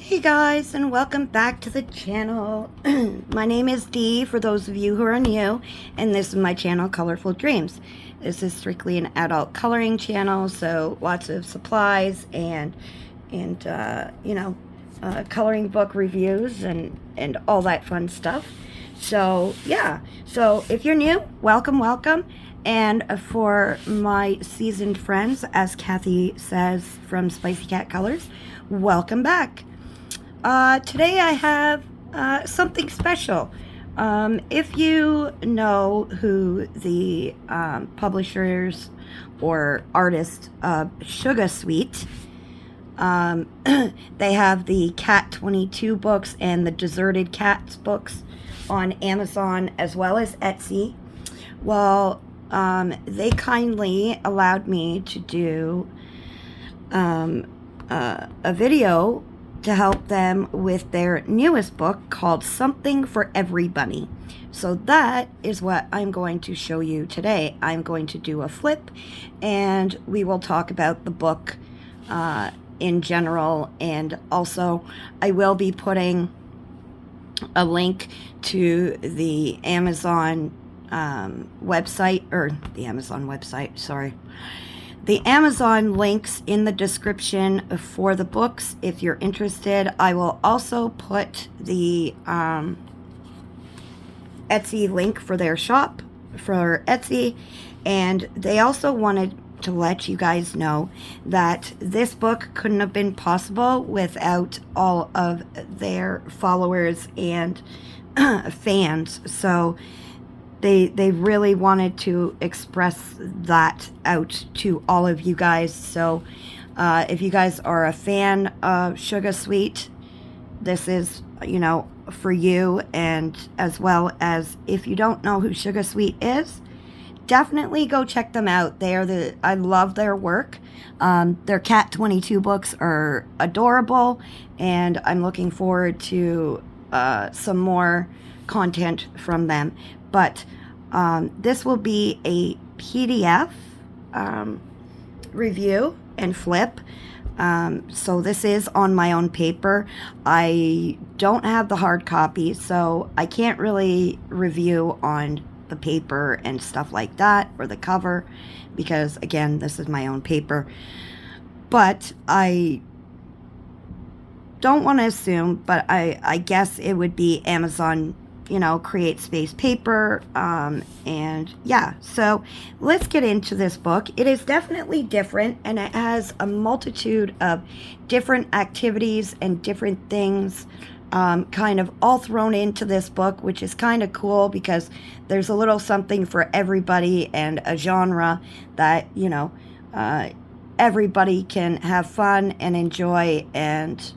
Hey guys, and welcome back to the channel. My name is Dee for those of you who are new, and this is my channel, Colorful Dreams. This is strictly an adult coloring channel, so lots of supplies and coloring book reviews and all that fun stuff. So yeah, so if you're new, welcome. And for my seasoned friends, as Kathy says from Spicy Cat Colors, welcome back. Today I have something special. If you know who the publishers or artists of Sugah Sweet, they have the Cat 22 books and the Deserted Cats books on Amazon as well as Etsy. Well, they kindly allowed me to do a video to help them with their newest book called Something for Everybunny. So that is what I'm going to show you today. I'm going to do a flip and we will talk about the book in general, and also I will be putting a link to the Amazon the Amazon links in the description for the books if you're interested. I will also put the Etsy link for their shop for Etsy, and they also wanted to let you guys know that this book couldn't have been possible without all of their followers and fans. So they really wanted to express that out to all of you guys. So if you guys are a fan of Sugah Sweet, this is, for you. And as well as if you don't know who Sugah Sweet is, definitely go check them out. I love their work. Their Cat 22 books are adorable, and I'm looking forward to some more content from them. But this will be a PDF review and flip. So this is on my own paper. I don't have the hard copy, so I can't really review on the paper and stuff like that, or the cover, because again, this is my own paper. But I don't want to assume, but I guess it would be Amazon, Create Space paper. And yeah, so let's get into this book. It is definitely different, and it has a multitude of different activities and different things kind of all thrown into this book, which is kind of cool because there's a little something for everybody and a genre that, everybody can have fun and enjoy. And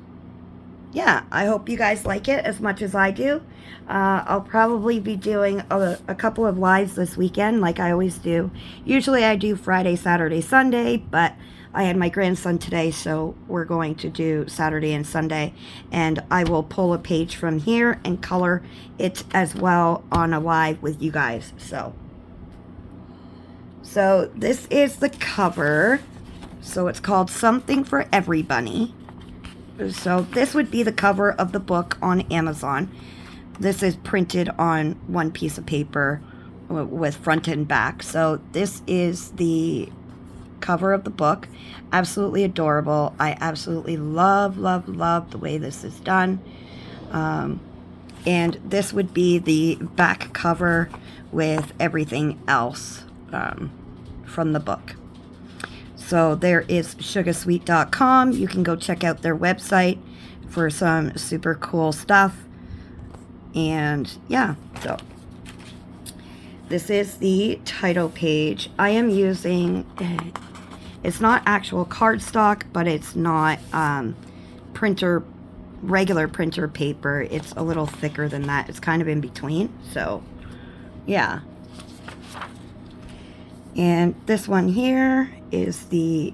yeah, I hope you guys like it as much as I do. I'll probably be doing a couple of lives this weekend like I always do. Usually I do Friday, Saturday, Sunday, but I had my grandson today, so we're going to do Saturday and Sunday. And I will pull a page from here and color it as well on a live with you guys. So this is the cover. So it's called Something for Everybunny. So this would be the cover of the book on Amazon. This is printed on one piece of paper with front and back. So this is the cover of the book. Absolutely adorable. I absolutely love the way this is done. And this would be the back cover with everything else from the book. So there is sugahsweet.com. You can go check out their website for some super cool stuff. And yeah, so this is the title page. I am using, it's not actual cardstock, but it's not regular printer paper. It's a little thicker than that. It's kind of in between. So yeah. And this one here is the,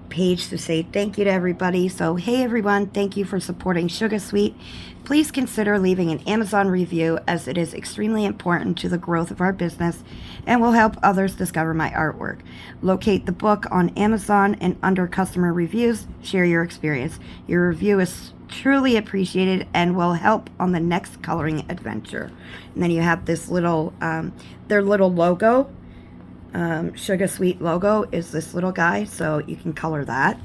page to say thank you to everybody. So, hey everyone, thank you for supporting Sugah Sweet. Please consider leaving an Amazon review, as it is extremely important to the growth of our business and will help others discover my artwork. Locate the book on Amazon and under customer reviews, share your experience. Your review is truly appreciated and will help on the next coloring adventure. And then you have this little, their little logo, Sugah Sweet logo is this little guy, so you can color that.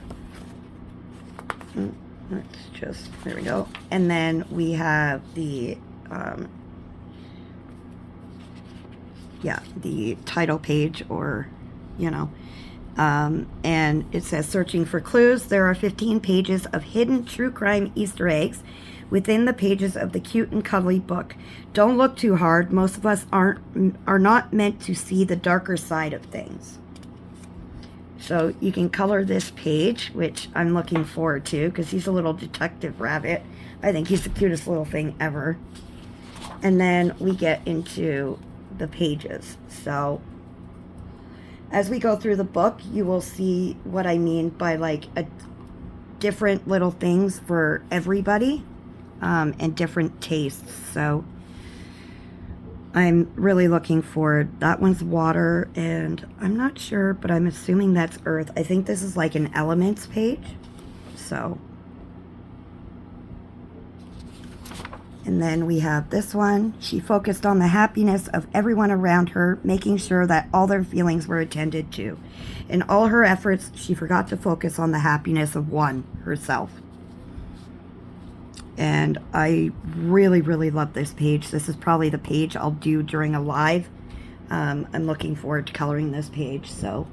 Let's just, there we go. And then we have the, yeah, the title page, or, you know, and it says, searching for clues. There are 15 pages of hidden true crime Easter eggs within the pages of the cute and cuddly book. Don't look too hard. Most of us are not meant to see the darker side of things. So you can color this page, which I'm looking forward to, because he's a little detective rabbit. I think he's the cutest little thing ever. And then we get into the pages. So as we go through the book, you will see what I mean by like a different little things for everybody, and different tastes. So I'm really looking forward. That one's water, and I'm not sure, but I'm assuming that's earth. I think this is like an elements page. So, and then we have this one. She focused on the happiness of everyone around her, making sure that all their feelings were attended to. In all her efforts, she forgot to focus on the happiness of one, herself. And I really, really love this page. This is probably the page I'll do during a live. I'm looking forward to coloring this page. So,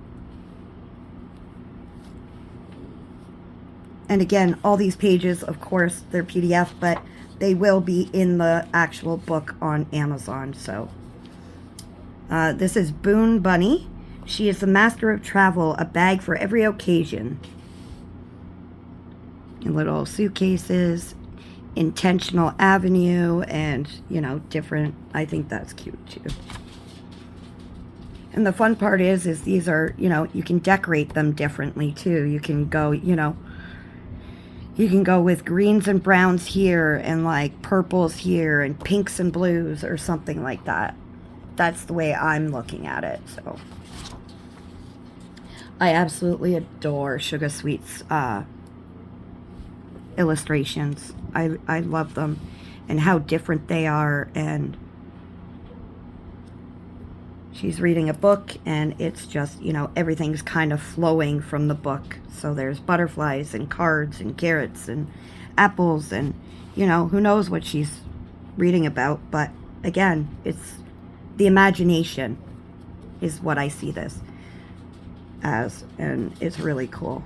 and again, all these pages, of course, they're PDF, but they will be in the actual book on Amazon. So, this is Everybunny. She is the master of travel, a bag for every occasion. And little suitcases, intentional avenue, and, you know, different. I think that's cute too. And the fun part is these are, you know, you can decorate them differently too. You can go, you know, you can go with greens and browns here, and like purples here, and pinks and blues, or something like that. That's the way I'm looking at it. So I absolutely adore Sugah Sweet's illustrations. I love them, and how different they are. And she's reading a book, and it's just, you know, everything's kind of flowing from the book. So there's butterflies and cards and carrots and apples, and, you know, who knows what she's reading about. But again, it's the imagination is what I see this as, and it's really cool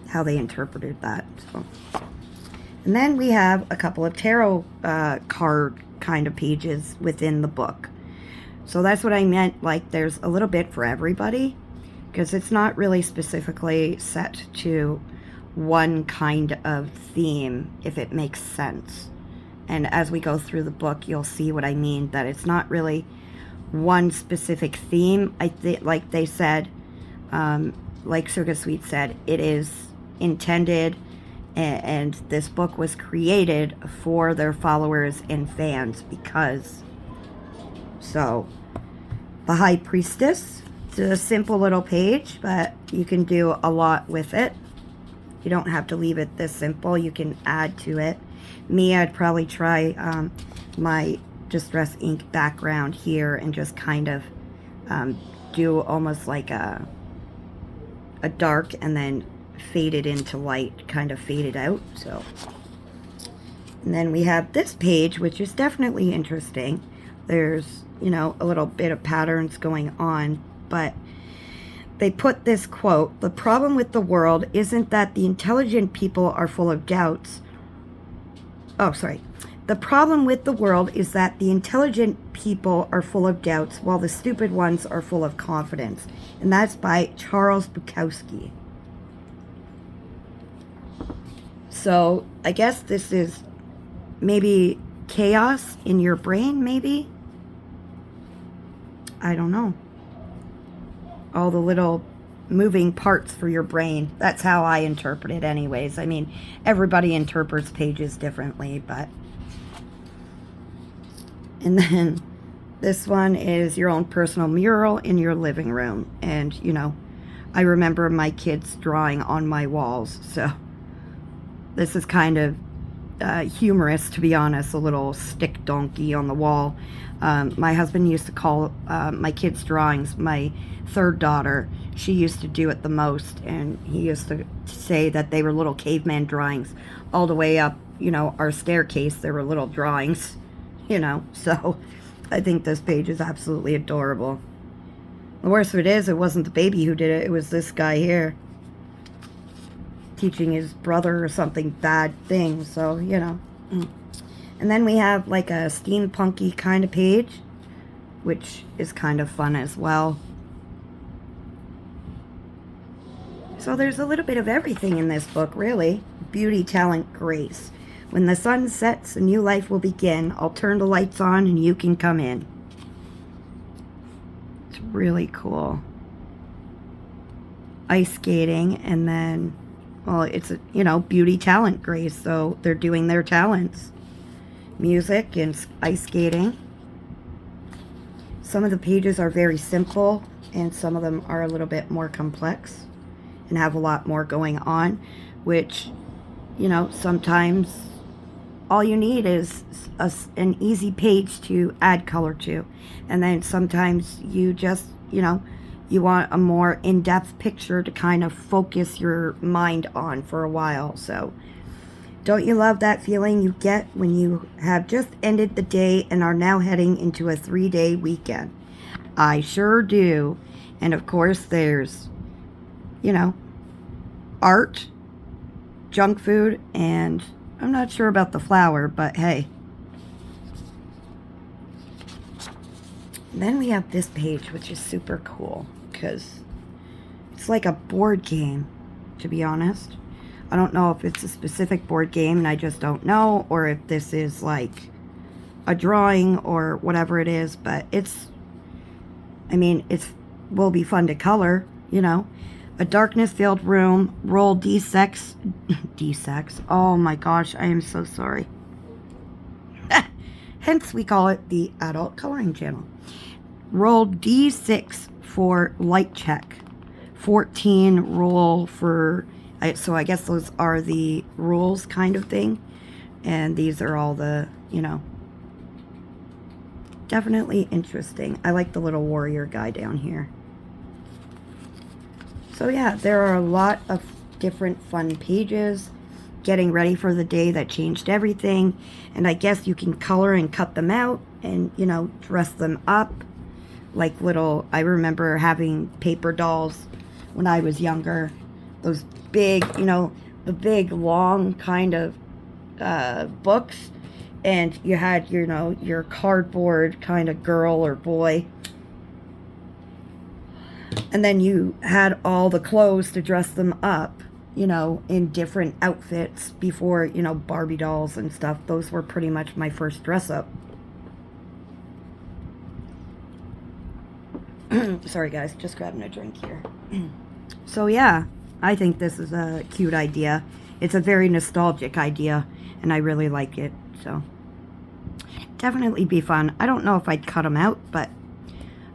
how they interpreted that. So, and then we have a couple of tarot card kind of pages within the book. So that's what I meant, like there's a little bit for everybody, because it's not really specifically set to one kind of theme, if it makes sense. And as we go through the book, you'll see what I mean, that it's not really one specific theme. I think, like they said, like Sugah Sweet said, it is intended, and this book was created for their followers and fans, because, so, the High Priestess, it's a simple little page, but you can do a lot with it. You don't have to leave it this simple. You can add to it. Me, I'd probably try my Distress Ink background here, and just kind of do almost like a dark, and then fade it into light, kind of fade it out. So, and then we have this page, which is definitely interesting. There's, you know, a little bit of patterns going on, but they put this quote: "The problem with the world isn't that the intelligent people are full of doubts." Oh, sorry. "The problem with the world is that the intelligent people are full of doubts, while the stupid ones are full of confidence." And that's by Charles Bukowski. So I guess this is maybe chaos in your brain, maybe? I don't know. All the little moving parts for your brain. That's how I interpret it anyways. I mean, everybody interprets pages differently, but... And then this one is your own personal mural in your living room. And, you know, I remember my kids drawing on my walls, so... This is kind of humorous, to be honest, a little stick donkey on the wall. My husband used to call my kids' drawings my third daughter. She used to do it the most, and he used to say that they were little caveman drawings. All the way up, you know, our staircase, there were little drawings, you know. So I think this page is absolutely adorable. The worst of it is, it wasn't the baby who did it. It was this guy here, teaching his brother or something bad thing. So, you know. And then we have like a steampunky kind of page, which is kind of fun as well. So there's a little bit of everything in this book, really. Beauty, talent, grace. When the sun sets, a new life will begin. I'll turn the lights on and you can come in. It's really cool. Ice skating, and then, well, it's, you know, beauty, talent, grace. So they're doing their talents. Music and ice skating. Some of the pages are very simple, and some of them are a little bit more complex and have a lot more going on, which, you know, sometimes all you need is an easy page to add color to. And then sometimes you just, you know, you want a more in-depth picture to kind of focus your mind on for a while. So don't you love that feeling you get when you have just ended the day and are now heading into a 3-day weekend? I sure do. And of course there's, you know, art, junk food, and I'm not sure about the flower, but hey. Then we have this page, which is super cool because it's like a board game, to be honest. I don't know if it's a specific board game and I just don't know, or if this is like a drawing or whatever it is, but it's, I mean, will be fun to color, you know. A darkness-filled room, roll D6, D6, oh my gosh, I am so sorry. Hence we call it the adult coloring channel. Roll D6 for light check. 14 roll for, so I guess those are the rules kind of thing. And these are all the, you know, definitely interesting. I like the little warrior guy down here. So yeah, there are a lot of different fun pages. Getting ready for the day that changed everything. And I guess you can color and cut them out and, you know, dress them up. Like little, I remember having paper dolls when I was younger. Those big, you know, the big long kind of books. And you had, you know, your cardboard kind of girl or boy. And then you had all the clothes to dress them up, you know, in different outfits before, you know, Barbie dolls and stuff. Those were pretty much my first dress up. Sorry guys, just grabbing a drink here. So yeah, I think this is a cute idea. It's a very nostalgic idea, and I really like it. So definitely be fun. I don't know if I'd cut them out, but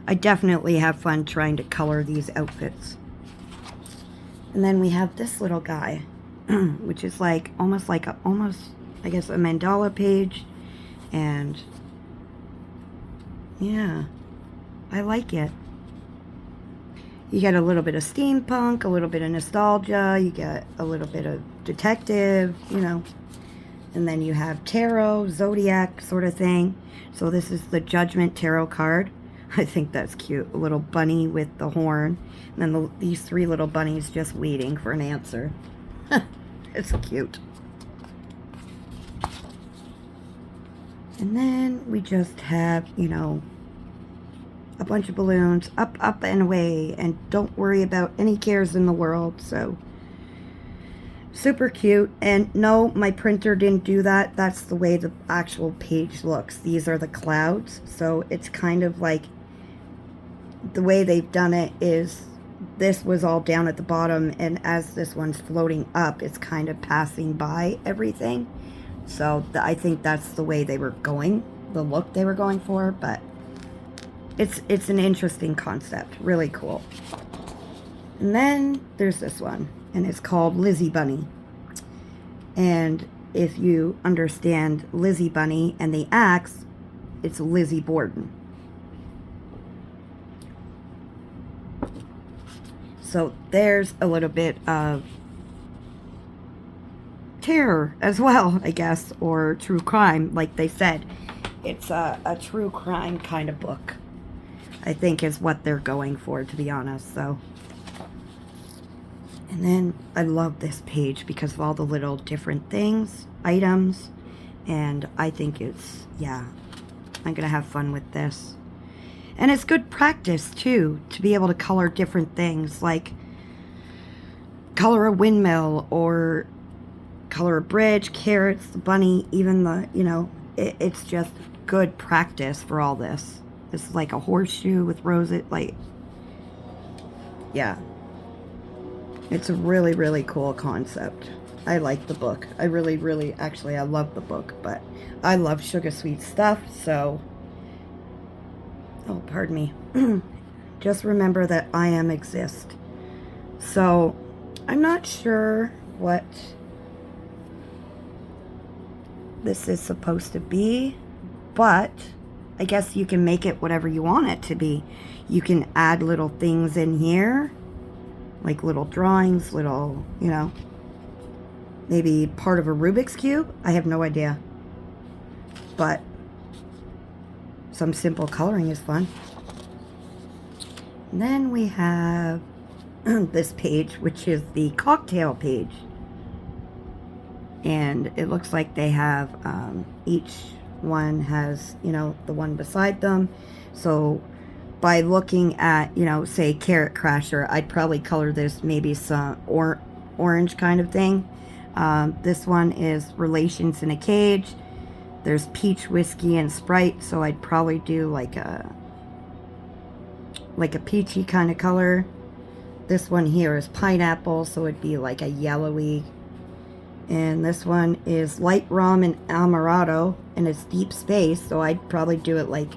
I definitely have fun trying to color these outfits. And then we have this little guy, which is like almost I guess a mandala page. And yeah, I like it. You get a little bit of steampunk, a little bit of nostalgia, you get a little bit of detective, you know. And then you have tarot, zodiac sort of thing. So this is the Judgment Tarot card. I think that's cute. A little bunny with the horn. And then these 3 little bunnies just waiting for an answer. It's cute. And then we just have, you know, a bunch of balloons. Up, up, and away. And don't worry about any cares in the world. So, super cute. And no, my printer didn't do that. That's the way the actual page looks. These are the clouds. So, it's kind of like, the way they've done it is this was all down at the bottom, and as this one's floating up, it's kind of passing by everything. So I think that's the way they were going, the look they were going for, but it's an interesting concept, really cool. And then there's this one, and it's called Lizzie Bunny. And if you understand Lizzie Bunny and the axe, it's Lizzie Borden. So there's a little bit of terror as well, I guess, or true crime, like they said. It's a true crime kind of book, I think, is what they're going for, to be honest. So, and then I love this page because of all the little different things, items, and I think it's, yeah, I'm gonna have fun with this. And it's good practice too, to be able to color different things, like color a windmill or color a bridge, carrots, the bunny, even the, you know, it's just good practice for all this. It's like a horseshoe with roses, like, yeah. It's a really, really cool concept. I like the book. I really, really, actually, I love the book, but I love Sugah Sweet stuff, so, oh, pardon me. Just remember that I am exist. So, I'm not sure what this is supposed to be, but I guess you can make it whatever you want it to be. You can add little things in here, like little drawings, little, you know, maybe part of a Rubik's Cube. I have no idea. But some simple coloring is fun. And then we have this page, which is the cocktail page. And it looks like they have, each one has, you know, the one beside them. So by looking at, you know, say Carrot Crasher, I'd probably color this maybe some orange kind of thing. This one is Relations in a Cage. There's Peach, Whiskey, and Sprite, so I'd probably do like a peachy kind of color. This one here is Pineapple, so it'd be like a yellowy. And this one is Light Rum and Amaretto, and it's Deep Space, so I'd probably do it like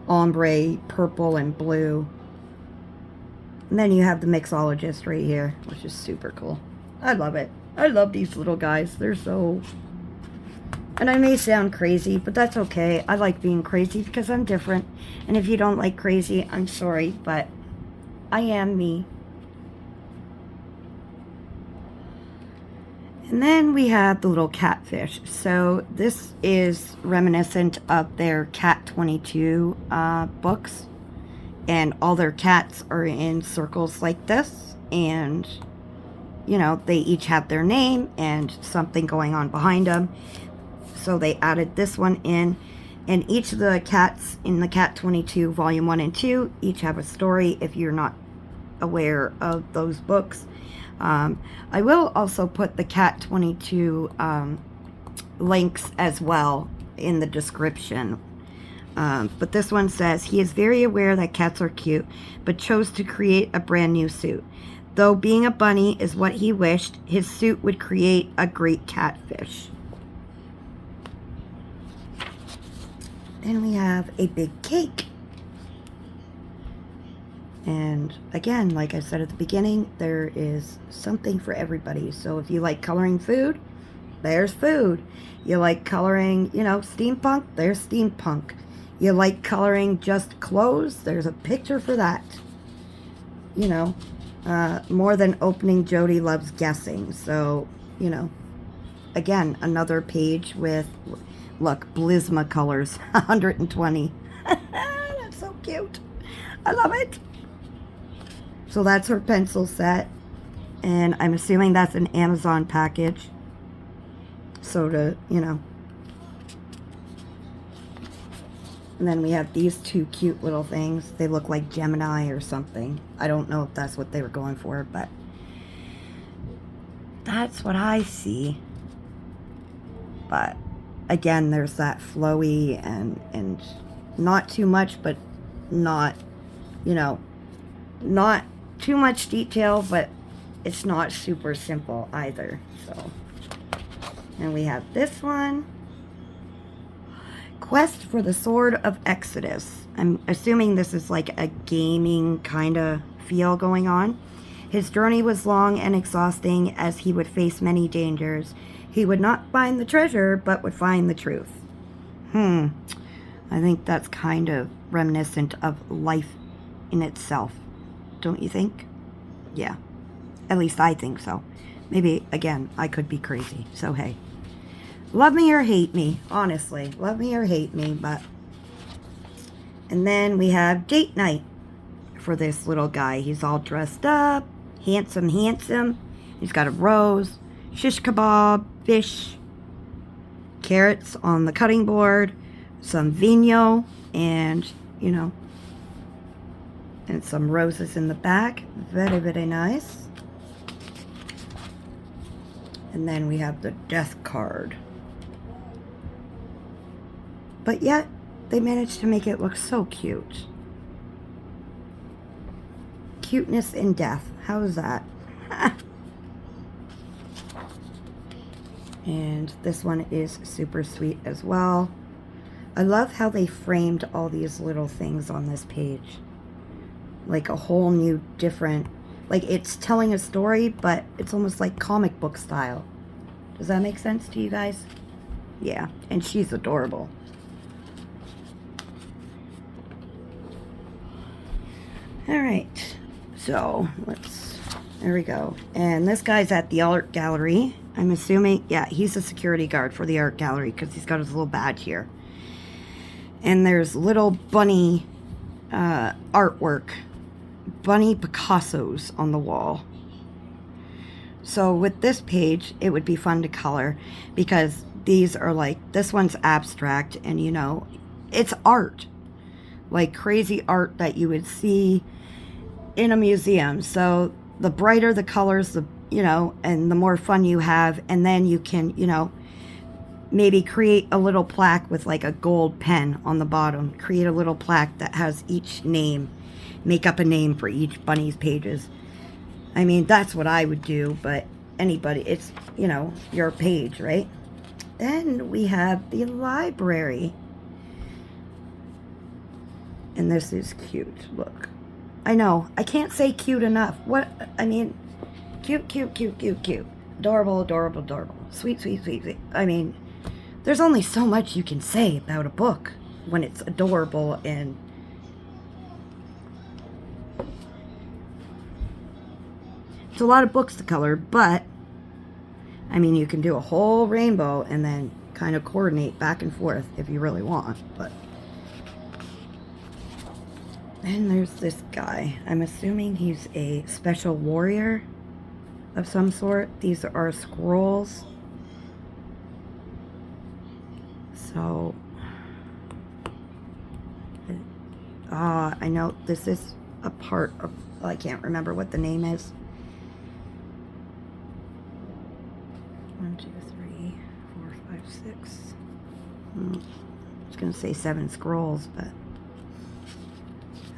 ombre, purple, and blue. And then you have the mixologist right here, which is super cool. I love it. I love these little guys. They're so... And I may sound crazy, but that's okay. I like being crazy because I'm different. And if you don't like crazy, I'm sorry, but I am me. And then we have the little catfish. So this is reminiscent of their Cat 22 books. And all their cats are in circles like this. And, you know, they each have their name and something going on behind them. So they added this one in. And each of the cats in the Cat 22 Volume 1 and 2 each have a story if you're not aware of those books. I will also put the Cat 22 links as well in the description. But this one says, he is very aware that cats are cute, but chose to create a brand new suit. Though being a bunny is what he wished, his suit would create a great catfish. Then we have a big cake. And again, like I said at the beginning, there is something for everybody. So if you like coloring food, there's food. You like coloring, you know, steampunk, there's steampunk. You like coloring just clothes, there's a picture for that. You know, more than opening, Jody loves guessing. So, you know, again, another page with, look, Blisma colors, 120. That's so cute. I love it. So that's her pencil set, and I'm assuming that's an Amazon package. So to, you know. And then we have these two cute little things. They look like Gemini or something. I don't know if that's what they were going for, but that's what I see. But again, there's that flowy and not too much, but not, you know, not too much detail, but it's not super simple either. So, and we have this one, Quest for the Sword of Exodus. I'm assuming this is like a gaming kind of feel going on. His journey was long and exhausting as he would face many dangers. He would not find the treasure, but would find the truth. I think that's kind of reminiscent of life in itself. Don't you think? Yeah. At least I think so. Maybe, again, I could be crazy. So, hey. Love me or hate me. Honestly. Love me or hate me, but... And then we have date night for this little guy. He's all dressed up. Handsome, handsome. He's got a rose. Shish kebab. Fish. Carrots on the cutting board. Some vino. And, you know... And some roses in the back. Very, very nice. And then we have the death card. But yet, they managed to make it look so cute. Cuteness in death. How is that? And this one is super sweet as well. I love how they framed all these little things on this page. Like a whole new different... Like it's telling a story, but it's almost like comic book style. Does that make sense to you guys? Yeah, and she's adorable. Alright, so there we go. And this guy's at the art gallery. I'm assuming, yeah, he's a security guard for the art gallery because he's got his little badge here. And there's little bunny artwork. Bunny Picassos on the wall. So with this page, it would be fun to color because these are like, this one's abstract and you know, it's art. Like crazy art that you would see in a museum. So the brighter the colors, the, you know, and the more fun you have, and then you can, you know, maybe create a little plaque with like a gold pen on the bottom. Create a little plaque that has each name. Make up a name for each bunny's pages. I mean, that's what I would do, but anybody, it's, you know, your page, right? Then we have the library. And this is cute. Look. I know. I can't say cute enough. What? I mean, cute, cute, cute, cute, cute. Adorable, adorable, adorable. Sweet, sweet, sweet, sweet. I mean, there's only so much you can say about a book when it's adorable and... It's a lot of books to color, but... I mean, you can do a whole rainbow and then kind of coordinate back and forth if you really want, but... And there's this guy. I'm assuming he's a special warrior of some sort. These are scrolls. So, I know this is a part of, I can't remember what the name is. 1, 2, 3, 4, 5, 6. I was going to say 7 scrolls, but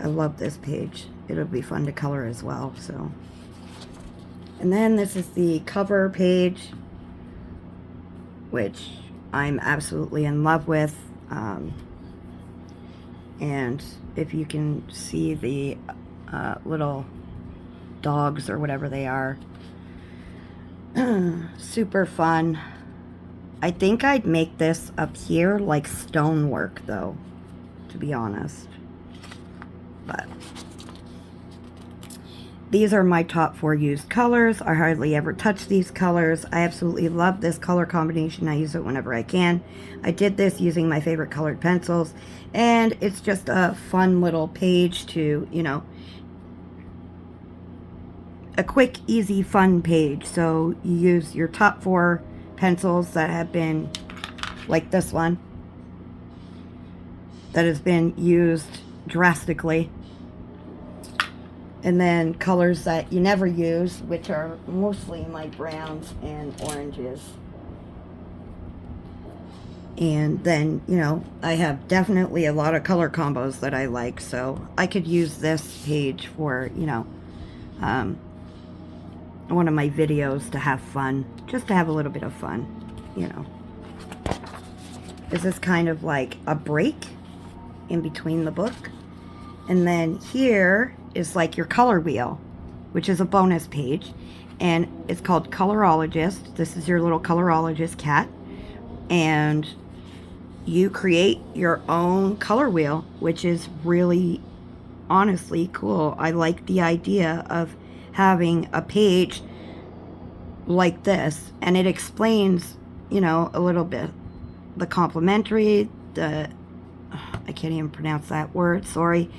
I love this page. It'll be fun to color as well, so. And then this is the cover page, which I'm absolutely in love with. And if you can see the little dogs or whatever they are, super fun. I think I'd make this up here like stonework, though, to be honest. But these are my top 4 used colors. I hardly ever touch these colors. I absolutely love this color combination. I use it whenever I can. I did this using my favorite colored pencils, and it's just a fun little page to, you know, a quick, easy, fun page. So you use your top 4 pencils that have been, like this one, that has been used drastically. And then colors that you never use, which are mostly my browns and oranges. And then, you know, I have definitely a lot of color combos that I like. So I could use this page for, you know, one of my videos to have fun. Just to have a little bit of fun, you know. This is kind of like a break in between the book. And then here is like your color wheel, which is a bonus page. and it's called Colorologist. This is your little colorologist cat, and you create your own color wheel, which is really honestly cool. I like the idea of having a page like this, and it explains, a little bit the complementary, I can't even pronounce that word, sorry,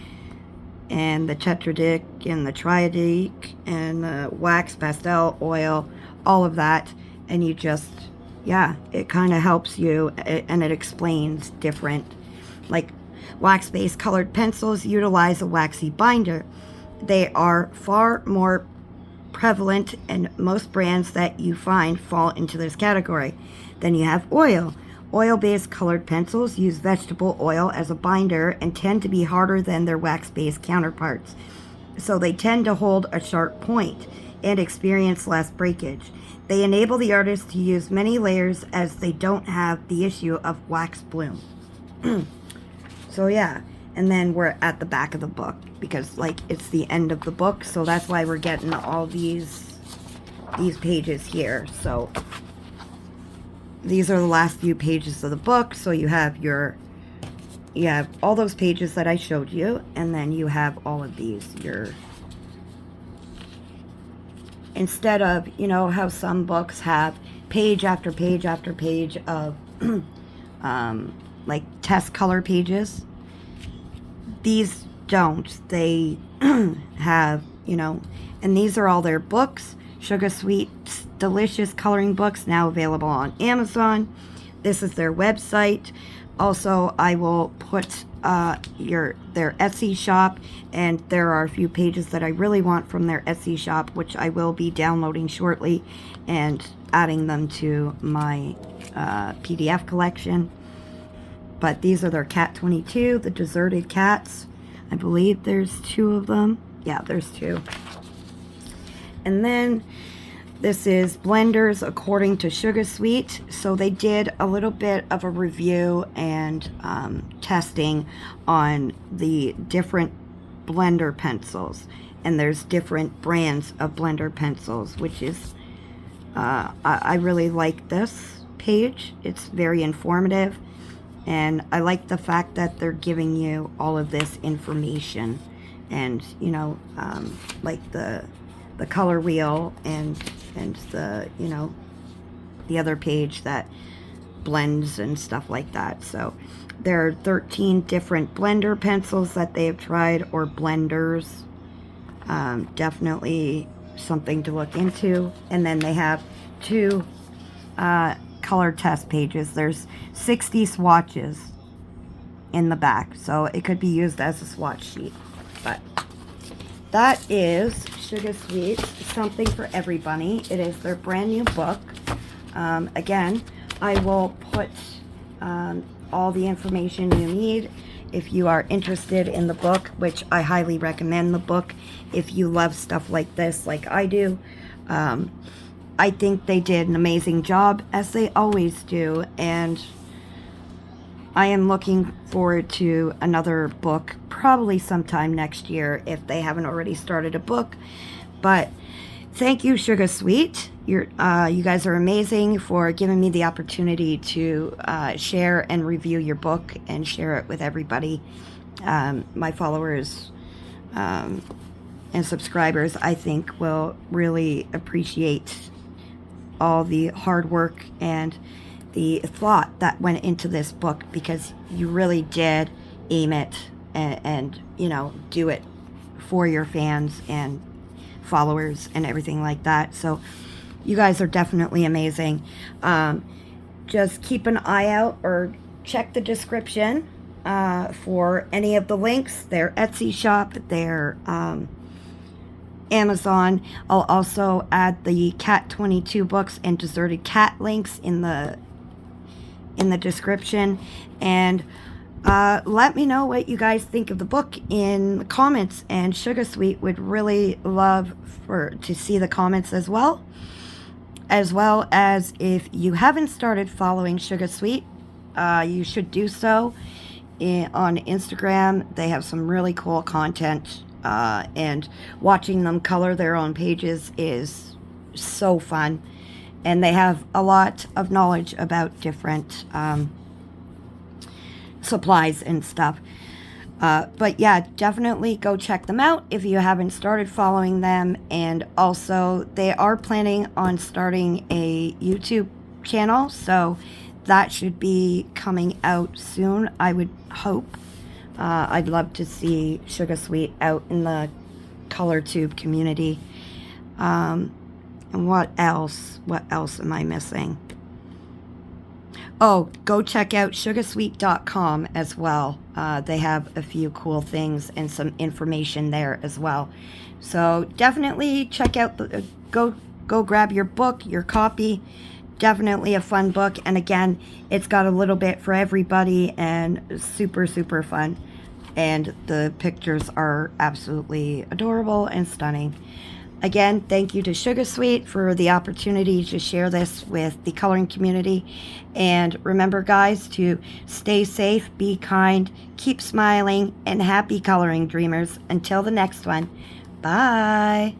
and the tetradic and the triadic and the wax, pastel, oil, all of that, and you just, it kind of helps you, and it explains different, like wax-based colored pencils utilize a waxy binder. They are far more prevalent, and most brands that you find fall into this category. Then you have oil. Oil-based colored pencils use vegetable oil as a binder and tend to be harder than their wax-based counterparts. So they tend to hold a sharp point and experience less breakage. They enable the artist to use many layers as they don't have the issue of wax bloom. So yeah, and then we're at the back of the book because it's the end of the book, so that's why we're getting all these pages here. So these are the last few pages of the book. So you have all those pages that I showed you, and then you have all of these, instead of, how some books have page after page after page of like test color pages. These don't. They have, and these are all their books. Sugah Sweet's delicious coloring books, now available on Amazon. This is their website. Also, I will put their Etsy shop, and there are a few pages that I really want from their Etsy shop, which I will be downloading shortly and adding them to my PDF collection. But these are their Cat 22, the Deserted Cats. I believe there's 2 of them. Yeah, there's 2. And then this is blenders according to Sugah Sweet. So they did a little bit of a review and testing on the different blender pencils. And there's different brands of blender pencils, which is, I really like this page. It's very informative. And I like the fact that they're giving you all of this information, and like the color wheel and the the other page that blends and stuff like that. So there are 13 different blender pencils that they have tried, or blenders. Definitely something to look into. And then they have 2 color test pages. There's 60 swatches in the back, so it could be used as a swatch sheet. But that is Sugah Sweet, Something for Everybunny. It is their brand new book. Again, I will put all the information you need if you are interested in the book, which I highly recommend the book if you love stuff like this, like I do. I think they did an amazing job, as they always do, and I am looking forward to another book, probably sometime next year if they haven't already started a book. But thank you, Sugah Sweet. You guys are amazing for giving me the opportunity to share and review your book and share it with everybody. My followers and subscribers, I think, will really appreciate all the hard work and the thought that went into this book, because you really did aim it and do it for your fans and followers and everything like that. So you guys are definitely amazing. Just keep an eye out or check the description for any of the links, their Etsy shop, their Amazon. I'll also add the Cat 22 books and Deserted Cat links in the description. And let me know what you guys think of the book in the comments, and Sugah Sweet would really love to see the comments as well as if you haven't started following Sugah Sweet, you should do so. On Instagram, they have some really cool content, and watching them color their own pages is so fun. And they have a lot of knowledge about different supplies and stuff. But yeah, definitely go check them out if you haven't started following them. And also, they are planning on starting a YouTube channel, so that should be coming out soon, I would hope. I'd love to see Sugah Sweet out in the color tube community. And what else? What else am I missing? Oh, go check out sugarsweet.com as well. They have a few cool things and some information there as well. So definitely check out go grab your book, your copy. Definitely a fun book, and again, it's got a little bit for everybody and super, super fun. And the pictures are absolutely adorable and stunning. Again, thank you to Sugah Sweet for the opportunity to share this with the coloring community. And remember, guys, to stay safe, be kind, keep smiling, and happy coloring, dreamers. Until the next one, bye.